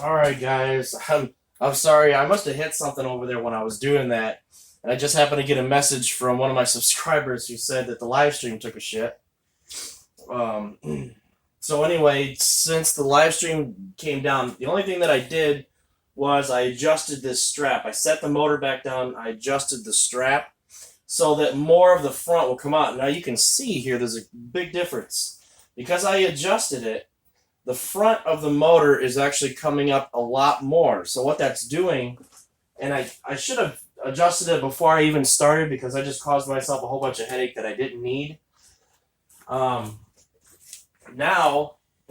Alright guys, I'm sorry, I must have hit something over there when I was doing that. And I just happened to get a message from one of my subscribers who said that the live stream took a shit. Um, so anyway, since the live stream came down, the only thing that I did was I adjusted this strap. I set the motor back down, I adjusted the strap so that more of the front will come out. Now you can see here there's a big difference. Because I adjusted it, the front of the motor is actually coming up a lot more. So what that's doing, and I should have adjusted it before I even started because I just caused myself a whole bunch of headache that I didn't need. Now,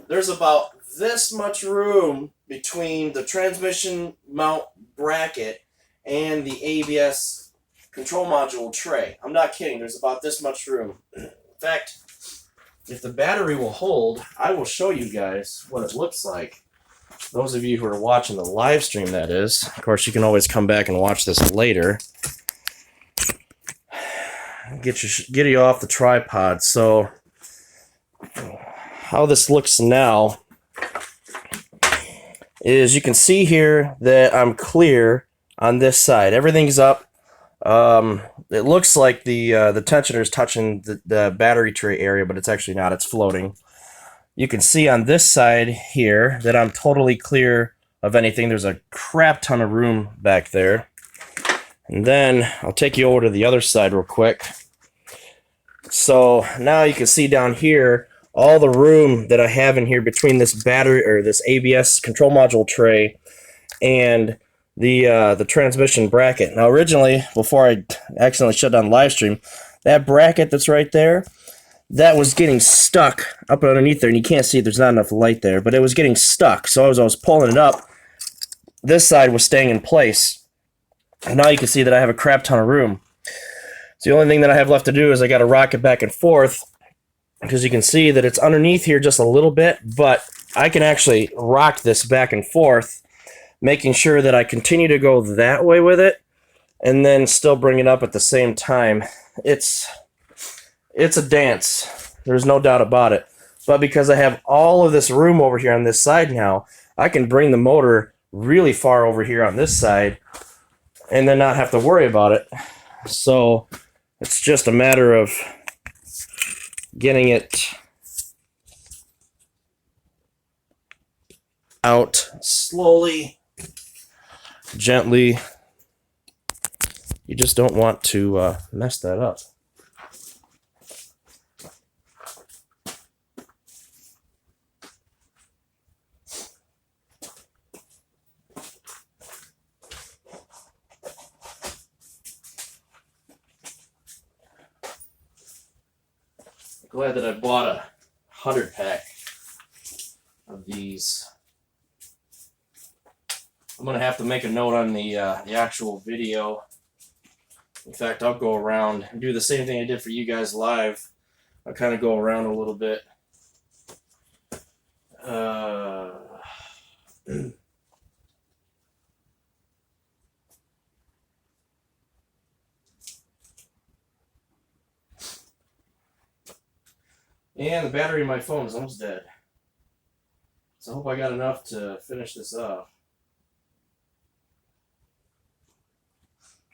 there's about this much room between the transmission mount bracket and the ABS control module tray. I'm not kidding, there's about this much room. In fact, if the battery will hold, I will show you guys what it looks like. Those of you who are watching the live stream, that is. Of course, you can always come back and watch this later. Get you off the tripod. So, how this looks now is you can see here that I'm clear on this side. Everything's up. It looks like the tensioner is touching the battery tray area, but it's actually not. It's floating. You can see on this side here that I'm totally clear of anything. There's a crap ton of room back there. And then I'll take you over to the other side real quick. So now you can see down here all the room that I have in here between this battery or this ABS control module tray and the transmission bracket. Now originally, before I accidentally shut down the live stream, that bracket that's right there, that was getting stuck up underneath there, and you can't see it, there's not enough light there, but it was getting stuck. So as I was pulling it up, this side was staying in place. And now you can see that I have a crap ton of room. So the only thing that I have left to do is I got to rock it back and forth, because you can see that it's underneath here just a little bit, but I can actually rock this back and forth, making sure that I continue to go that way with it, and then still bring it up at the same time. It's a dance. There's no doubt about it. But because I have all of this room over here on this side now, I can bring the motor really far over here on this side and then not have to worry about it. So it's just a matter of getting it out slowly, gently. You just don't want to mess that up. Glad that I bought a 100-pack of these. I'm gonna have to make a note on the actual video. In fact, I'll go around and do the same thing I did for you guys live. I'll kind of go around a little bit. And the battery in my phone is almost dead. So I hope I got enough to finish this off.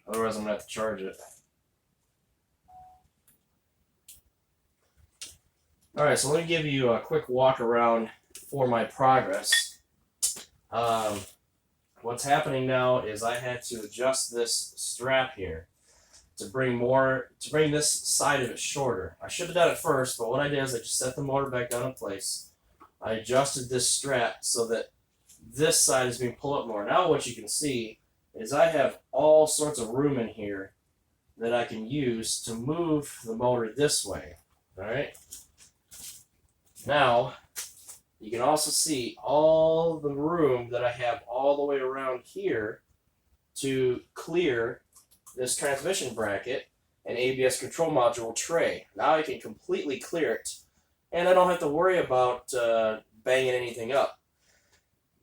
Otherwise I'm going to have to charge it. Alright, so let me give you a quick walk around for my progress. What's happening now is I had to adjust this strap here to bring this side of it shorter. I should have done it first, but what I did is I just set the motor back down in place. I adjusted this strap so that this side is being pulled up more. Now what you can see is I have all sorts of room in here that I can use to move the motor this way. Alright? Now, you can also see all the room that I have all the way around here to clear this transmission bracket and ABS control module tray. Now I can completely clear it, and I don't have to worry about banging anything up.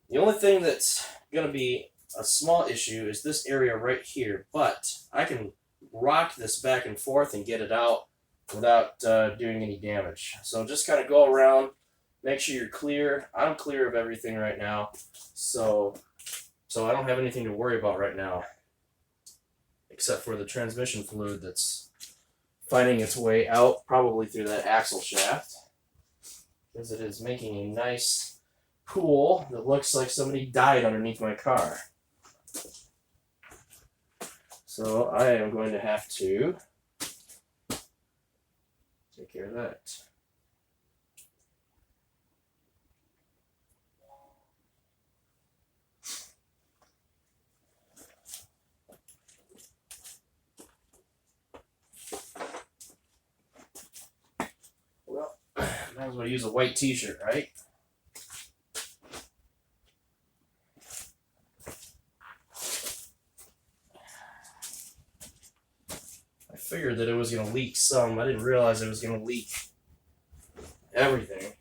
The only thing that's going to be a small issue is this area right here, but I can rock this back and forth and get it out without doing any damage. So just kind of go around, make sure you're clear. I'm clear of everything right now, so I don't have anything to worry about right now, except for the transmission fluid that's finding its way out, probably through that axle shaft, because it is making a nice pool that looks like somebody died underneath my car. So I am going to have to take care of that. Well, might as well use a white t-shirt, right? I figured that it was going to leak some. I didn't realize it was going to leak everything.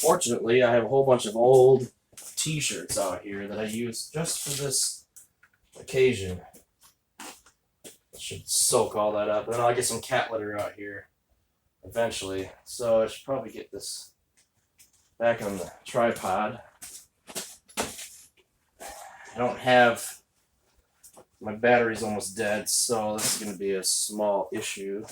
Fortunately, I have a whole bunch of old t-shirts out here that I use just for this occasion. I should soak all that up. Then I'll get some cat litter out here eventually. So I should probably get this back on the tripod. I don't have... My battery's almost dead, so this is going to be a small issue.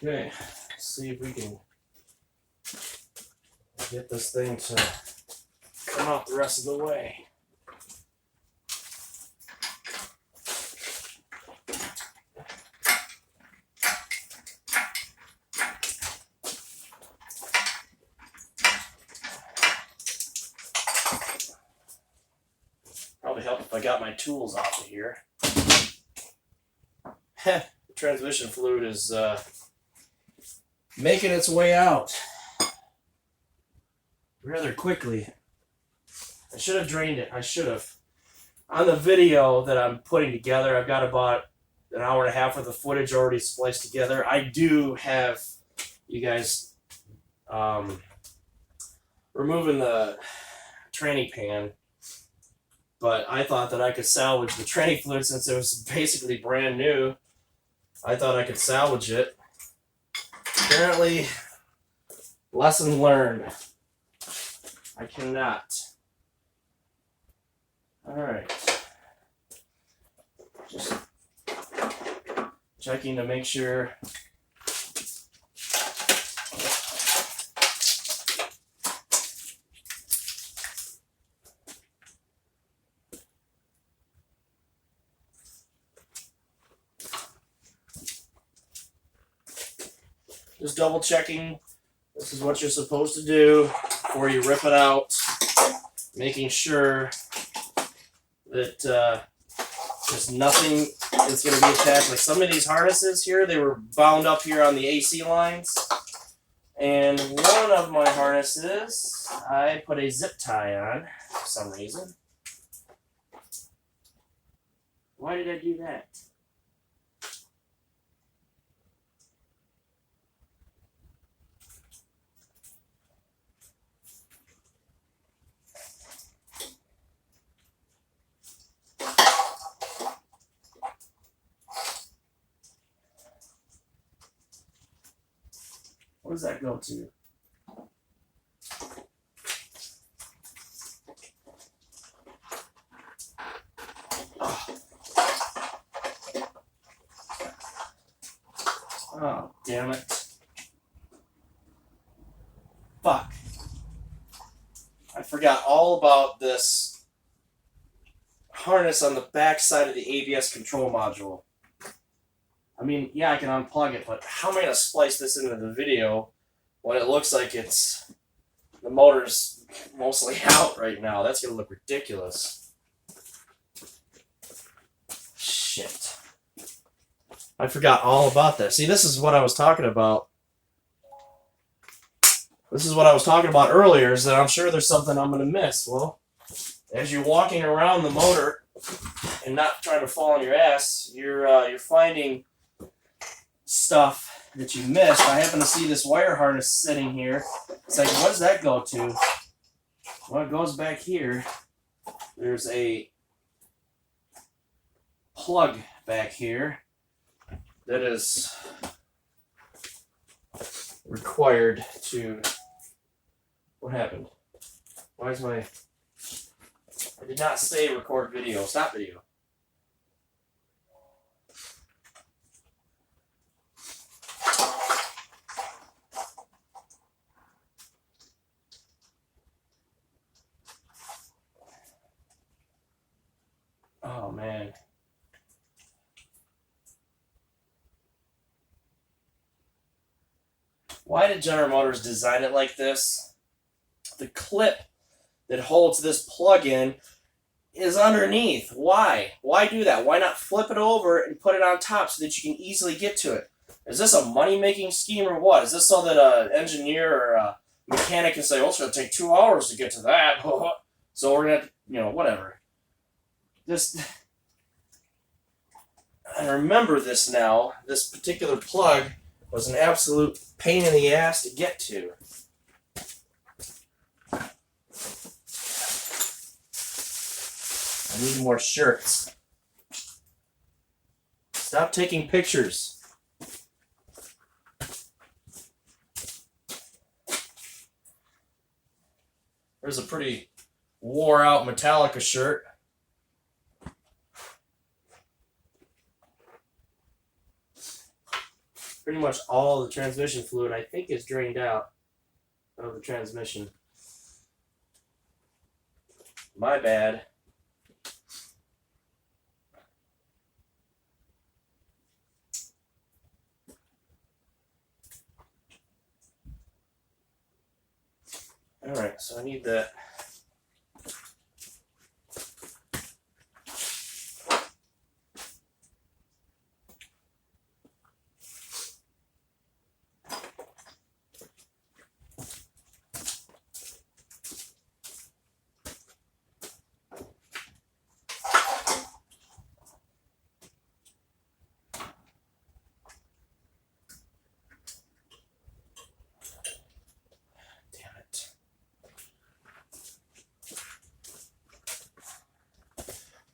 Okay, let's see if we can get this thing to come out the rest of the way. Probably help if I got my tools off of here. The transmission fluid is making its way out rather quickly. I should have drained it. I should have. On the video that I'm putting together, I've got about an hour and a half worth of footage already spliced together. I do have you guys removing the tranny pan, but I thought that I could salvage the tranny fluid since it was basically brand new. I thought I could salvage it. Apparently, lesson learned. I cannot. Alright. Just checking to make sure. Just double checking this is what you're supposed to do before you rip it out. Making sure that there's nothing that's going to be attached. Like some of these harnesses here, they were bound up here on the AC lines. And one of my harnesses, I put a zip tie on for some reason. Why did I do that? What does that go to? Oh, damn it. Fuck. I forgot all about this harness on the back side of the ABS control module. I mean, yeah, I can unplug it, but how am I going to splice this into the video when it looks like it's the motor's mostly out right now? That's going to look ridiculous. shit. I forgot all about that. See, this is what I was talking about. This is what I was talking about earlier, is that I'm sure there's something I'm going to miss. Well, as you're walking around the motor and not trying to fall on your ass, you're finding stuff that you missed. I happen to see this wire harness sitting here. It's like, what does that go to? Well, it goes back here. There's a plug back here that is required to... What happened? Why is my... I did not say record video. Stop video. Oh, man. Why did General Motors design it like this? The clip that holds this plug in is underneath. Why? Why do that? Why not flip it over and put it on top so that you can easily get to it? Is this a money-making scheme or what? Is this so that an engineer or a mechanic can say, well, it's going to take 2 hours to get to that, so we're going to, you know, whatever. Just... I remember this now. This particular plug was an absolute pain in the ass to get to. I need more shirts. Stop taking pictures. There's a pretty wore out Metallica shirt. Pretty much all the transmission fluid, I think, is drained out of the transmission. My bad. Alright, so I need that.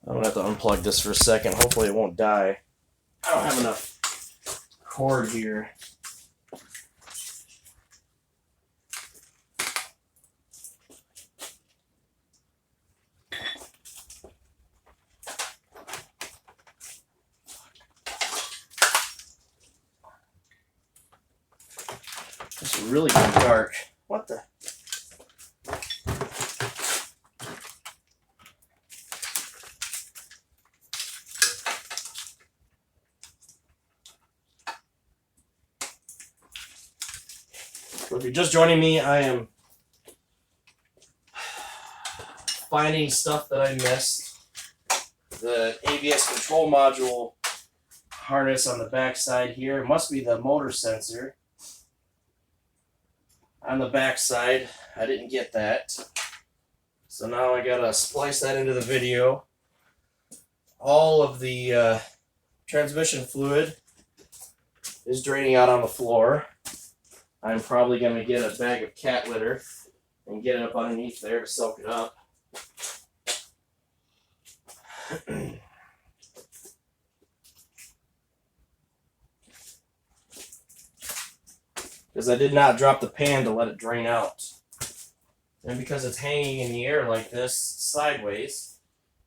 I'm going to have to unplug this for a second. Hopefully it won't die. I don't have enough cord here. It's really getting dark. What the? So if you're just joining me, I am finding stuff that I missed. The ABS control module harness on the back side here. It must be the motor sensor. On the back side, I didn't get that. So now I gotta splice that into the video. All of the transmission fluid is draining out on the floor. I'm probably going to get a bag of cat litter and get it up underneath there to soak it up. Because I did not drop the pan to let it drain out. And because it's hanging in the air like this, sideways,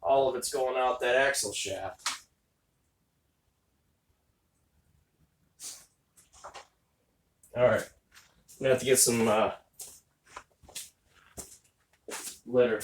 all of it's going out that axle shaft. Alright. I'm going to have to get some litter.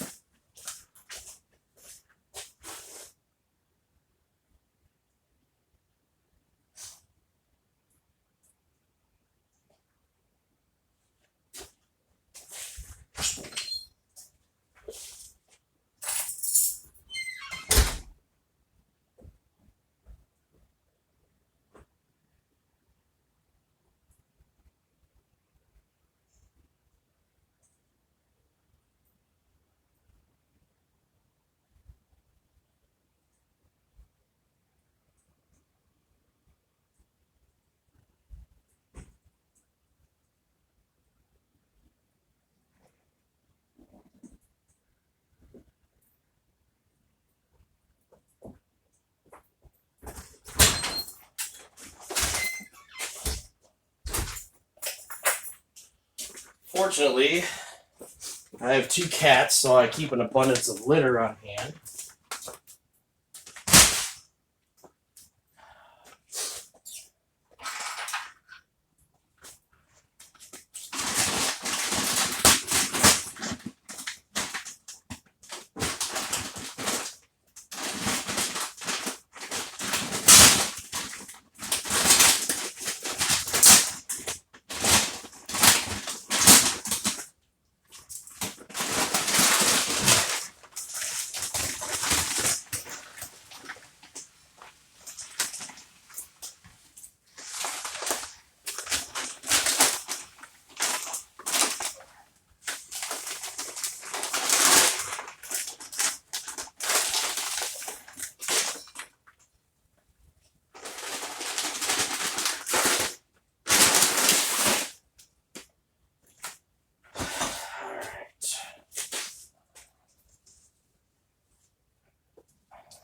Fortunately, I have 2 cats, so I keep an abundance of litter on hand.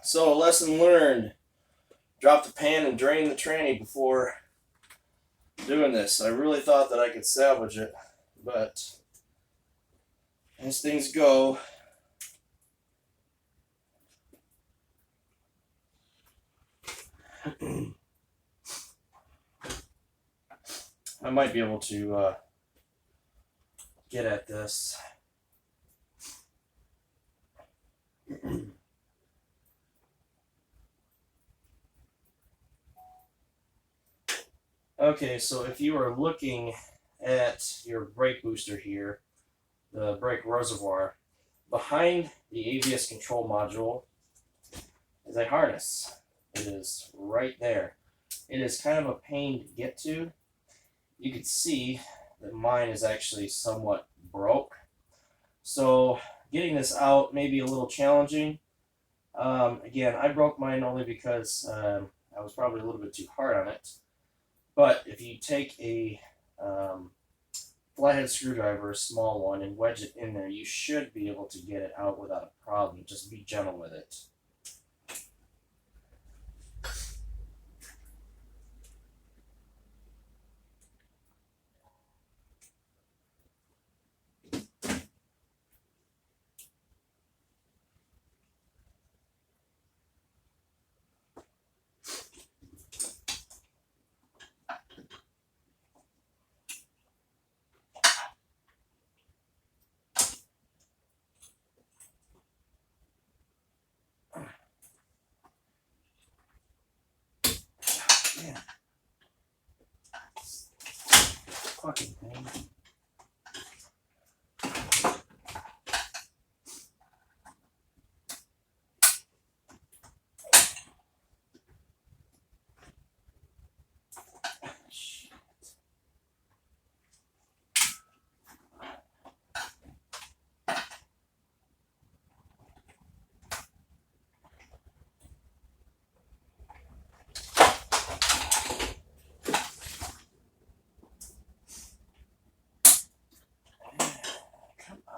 So, lesson learned. Drop the pan and drain the tranny before doing this. I really thought that I could salvage it, but as things go, I might be able to get at this. Okay, so if you are looking at your brake booster here, the brake reservoir, behind the ABS control module is a harness. It is right there. It is kind of a pain to get to. You can see that mine is actually somewhat broke. So getting this out may be a little challenging. Again, I broke mine only because I was probably a little bit too hard on it. But if you take a flathead screwdriver, a small one, and wedge it in there, you should be able to get it out without a problem. Just be gentle with it. Yeah. Fucking thing.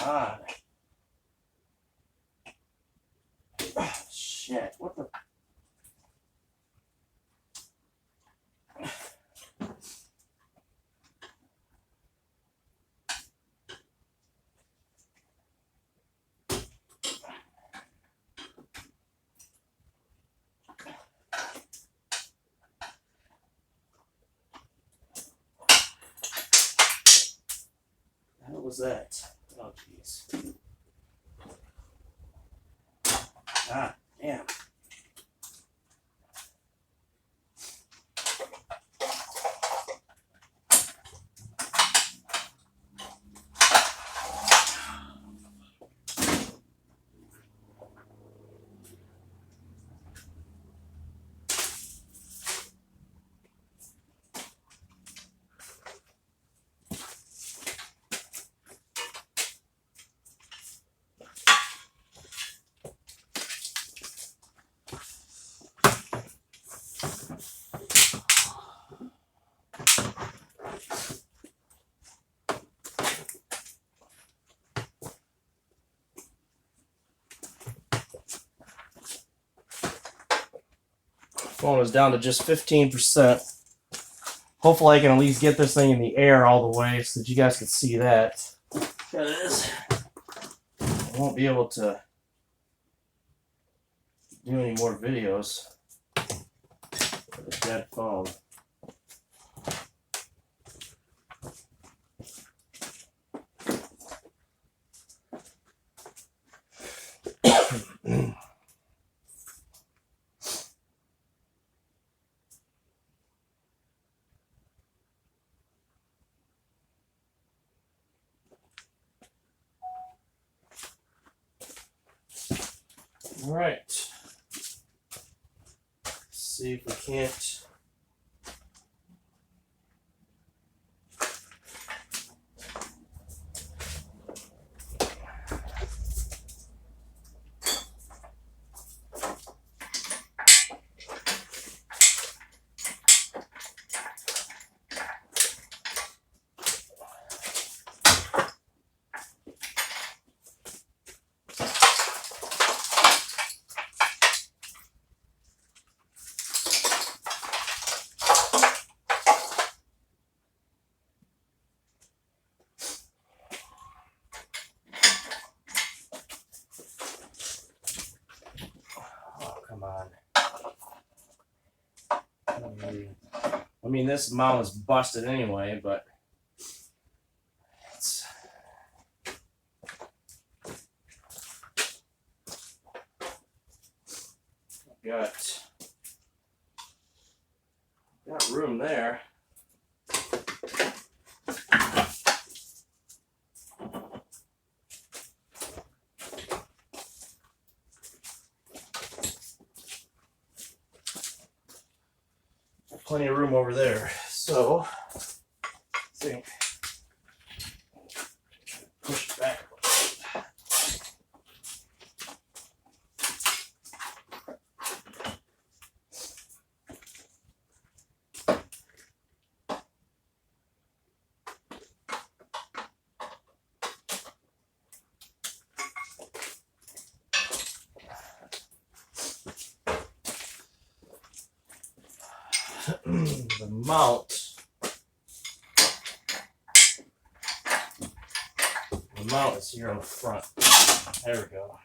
Ah. Oh, shit. What the? What was that? Oh, jeez. Ah, damn. Phone is down to just 15%. Hopefully I can at least get this thing in the air all the way so that you guys can see that. because I won't be able to do any more videos with a dead phone. All right. Let's see if we can't. Come on. I mean, this mount is busted anyway, but it's got room there. Plenty of room over there, so I think push it back. The mount is here on the front. There we go.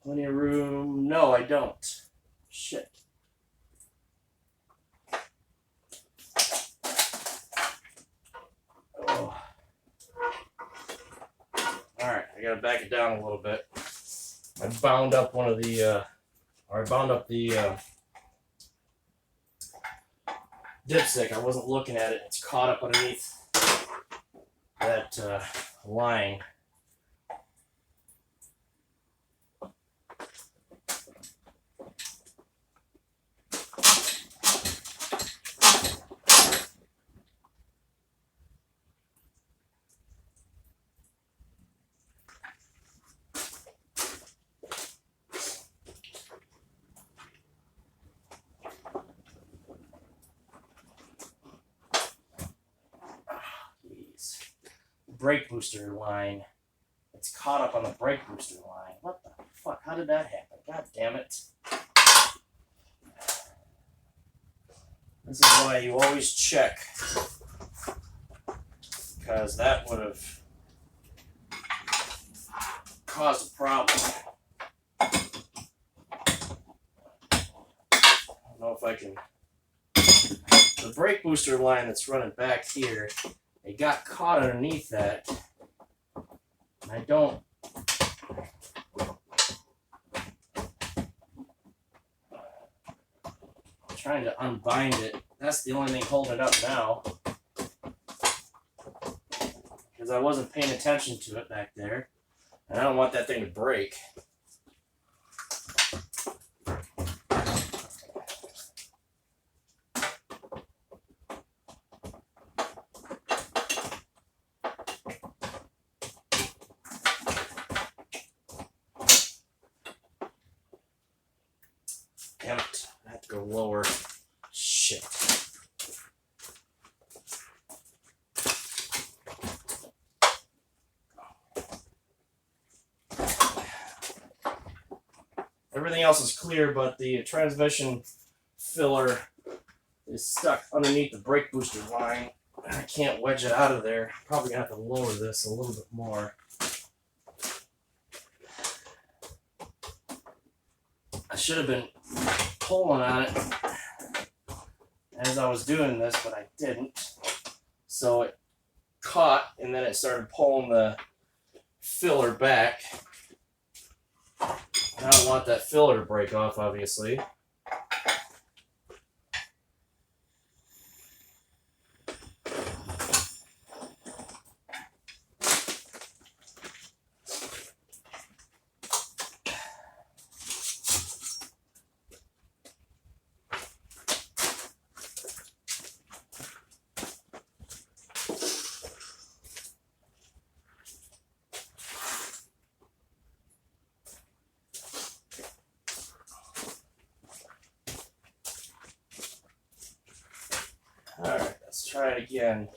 Plenty of room. No, I don't. Shit. Oh. Alright, I gotta back it down a little bit. I bound up one of the, or I bound up the dipstick. I wasn't looking at it. It's caught up underneath that line. Brake booster line. It's caught up on the brake booster line. What the fuck? How did that happen? God damn it. This is why you always check. Because that would have caused a problem. I don't know if I can. The brake booster line that's running back here, it got caught underneath that. And I don't. I'm trying to unbind it. That's the only thing holding it up now. Because I wasn't paying attention to it back there. And I don't want that thing to break. Damn it. I have to go lower. Shit. Everything else is clear, but the transmission filler is stuck underneath the brake booster line. I can't wedge it out of there. Probably gonna have to lower this a little bit more. I should have been pulling on it as I was doing this, but I didn't. So it caught, and then it started pulling the filler back. I don't want that filler to break off, obviously. Alright, let's try it again.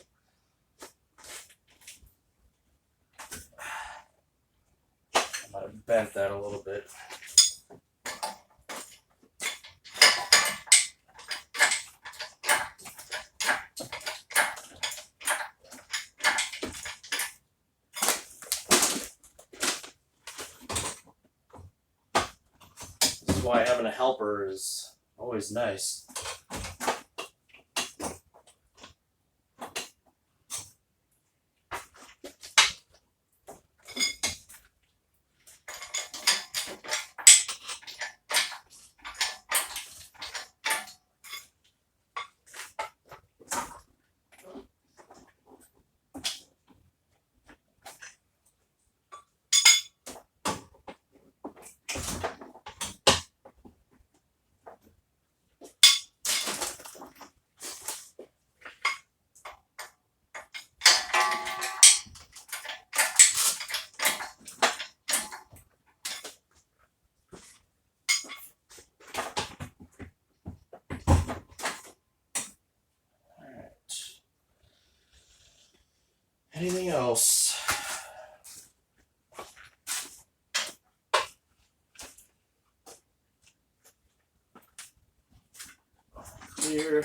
I might have bent that a little bit. This is why having a helper is always nice. Anything else? Clear.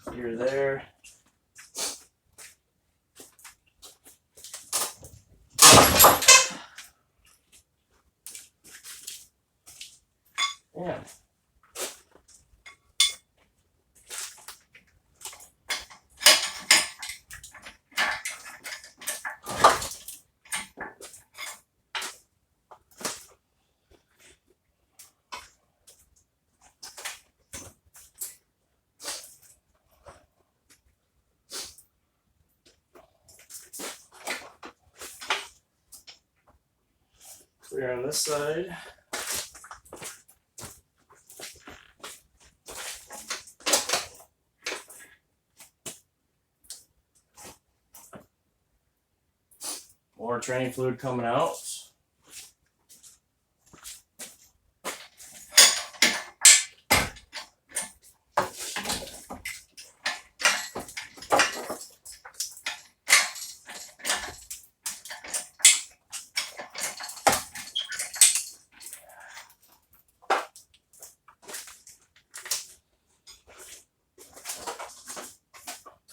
Clear there. Yeah. Clear on this side. More training fluid coming out.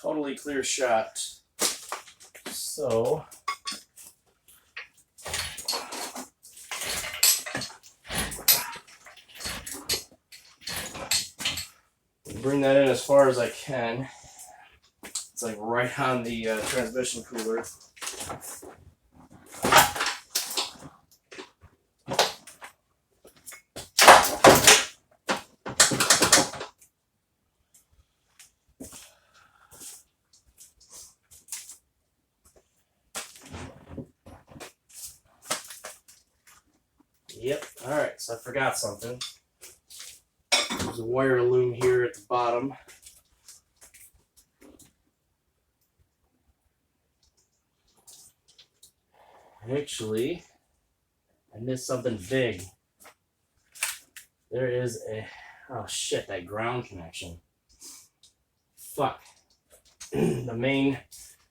Totally clear shot. So bring that in as far as I can. It's like right on the transmission cooler. Yep, alright, so I forgot something. There's a wire loom here at the bottom. Actually, I missed something big. There is a... Oh shit, that ground connection. Fuck. The main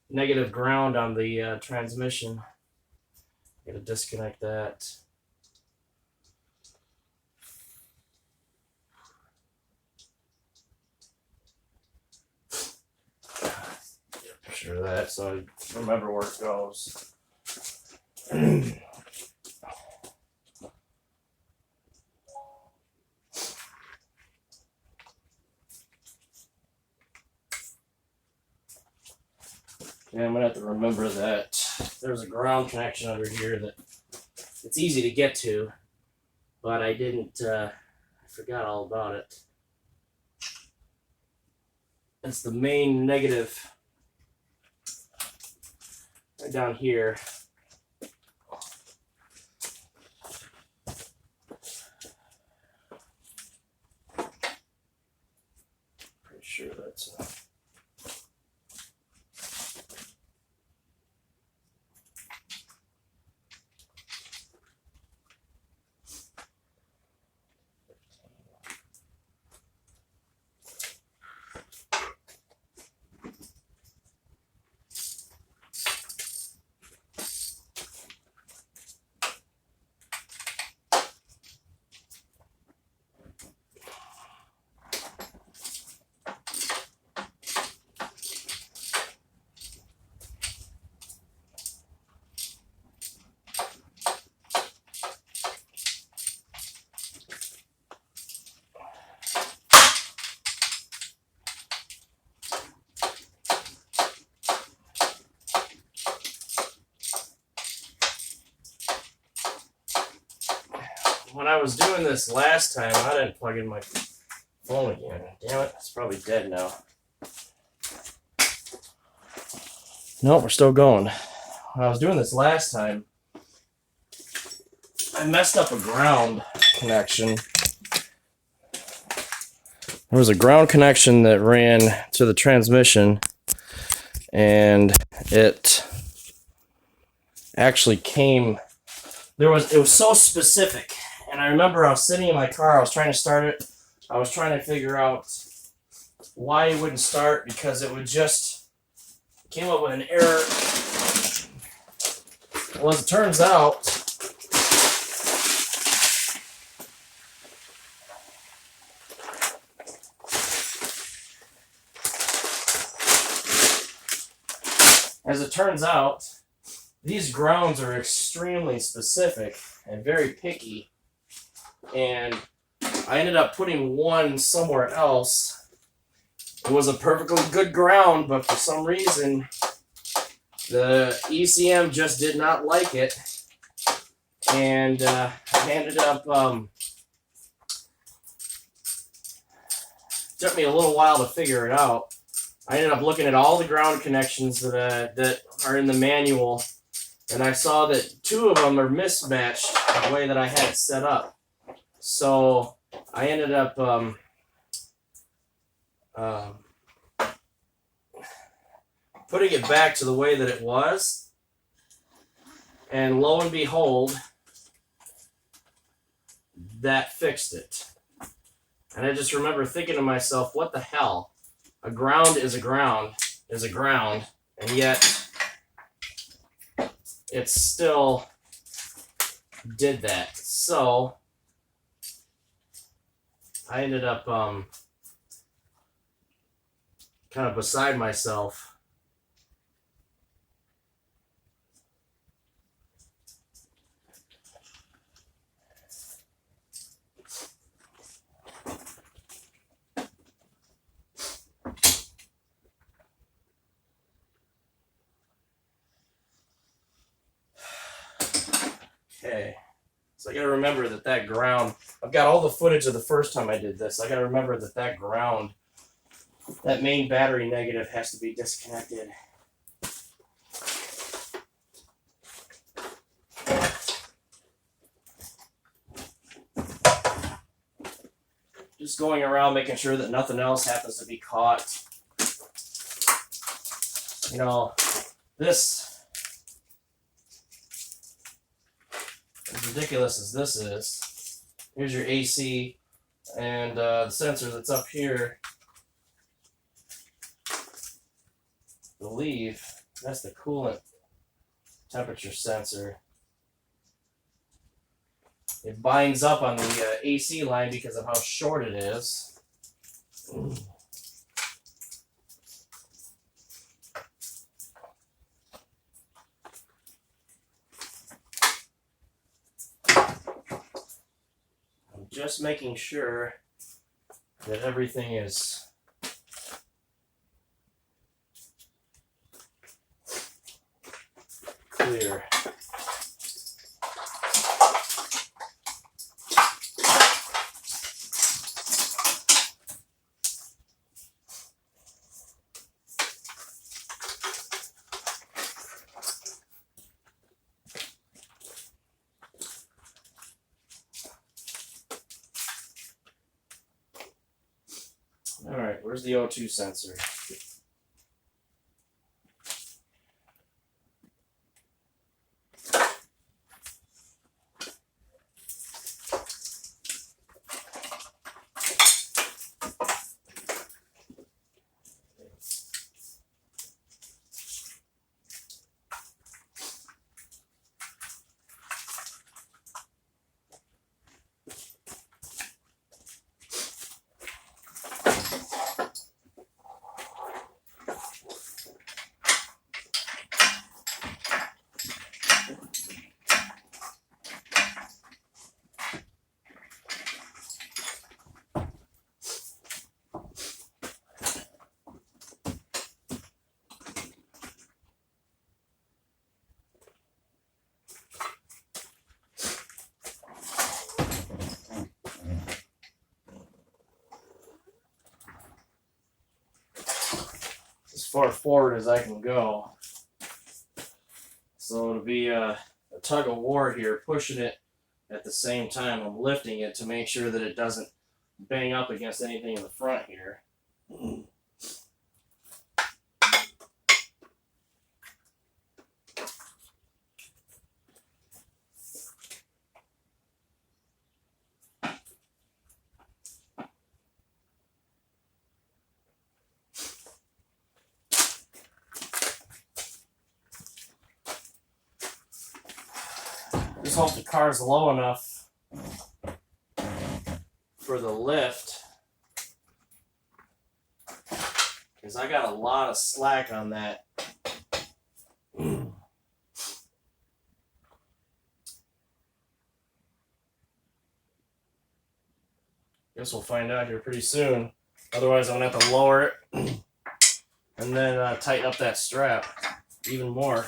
negative ground on the transmission. Gotta disconnect that. of that so I remember where it goes. Yeah, I'm gonna have to remember that there's a ground connection under here that it's easy to get to, but I didn't, I forgot all about it. It's the main negative right down here. Pretty sure that's when I was doing this last time, I didn't plug in my phone again. Damn it, it's probably dead now. Nope, we're still going. When I was doing this last time, I messed up a ground connection. There was a ground connection that ran to the transmission, and it actually came. It was so specific. And I remember I was sitting in my car, I was trying to start it. I was trying to figure out why it wouldn't start, because it would just came up with an error. Well, as it turns out, these grounds are extremely specific and very picky. And I ended up putting one somewhere else. It was a perfectly good ground, but for some reason, the ECM just did not like it. And I ended up, took me a little while to figure it out. I ended up looking at all the ground connections that are in the manual, and I saw that 2 of them are mismatched the way that I had it set up. So I ended up putting it back to the way that it was, and lo and behold, that fixed it. And I just remember thinking to myself, what the hell? A ground is a ground is a ground, and yet it still did that. So I ended up kind of beside myself. Okay, so I gotta remember that ground, I've got all the footage of the first time I did this. I gotta remember that ground, that main battery negative, has to be disconnected. Just going around making sure that nothing else happens to be caught. You know, this, as ridiculous as this is, here's your AC, and the sensor that's up here, I believe that's the coolant temperature sensor. It binds up on the AC line because of how short it is. just making sure that everything is clear. All right, where's the O2 sensor? As far forward as I can go. So it'll be a tug of war here, pushing it at the same time I'm lifting it to make sure that it doesn't bang up against anything in the front here. Just hope the car's low enough for the lift, because I got a lot of slack on that. Guess we'll find out here pretty soon. Otherwise, I'm gonna have to lower it and then tighten up that strap even more.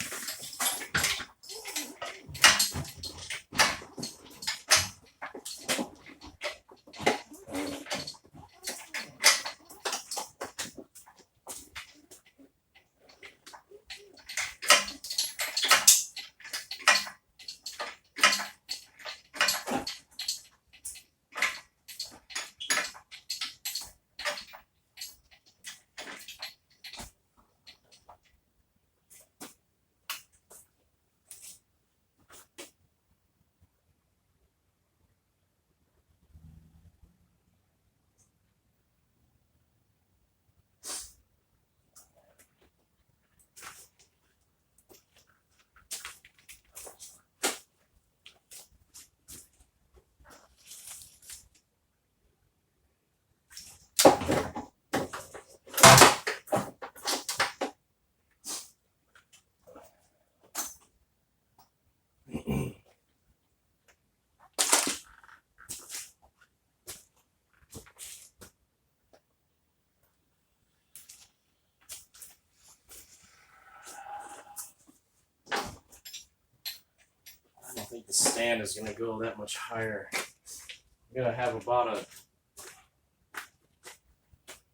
I don't think the stand is going to go that much higher. I'm going to have about I'm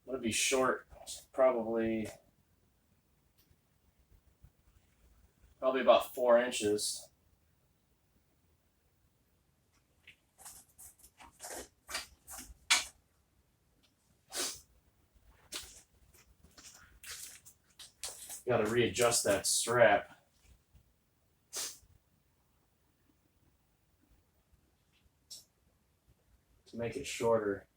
going to be short, probably about 4 inches. Got to readjust that strap. To make it shorter.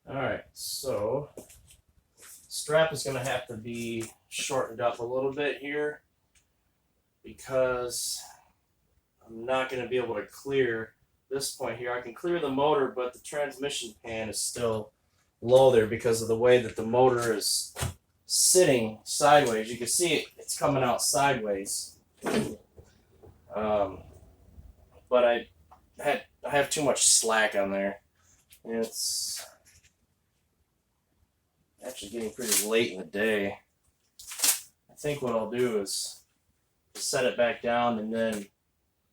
Alright, so strap is going to have to be shortened up a little bit here because I'm not going to be able to clear this point here. I can clear the motor, but the transmission pan is still low there because of the way that the motor is sitting sideways. You can see it's coming out sideways. But I have too much slack on there. And it's actually getting pretty late in the day. I think what I'll do is set it back down and then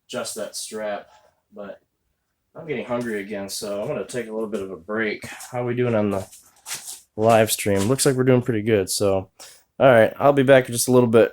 adjust that strap. But I'm getting hungry again, so I'm going to take a little bit of a break. How are we doing on the live stream? Looks like we're doing pretty good. So, all right, I'll be back in just a little bit.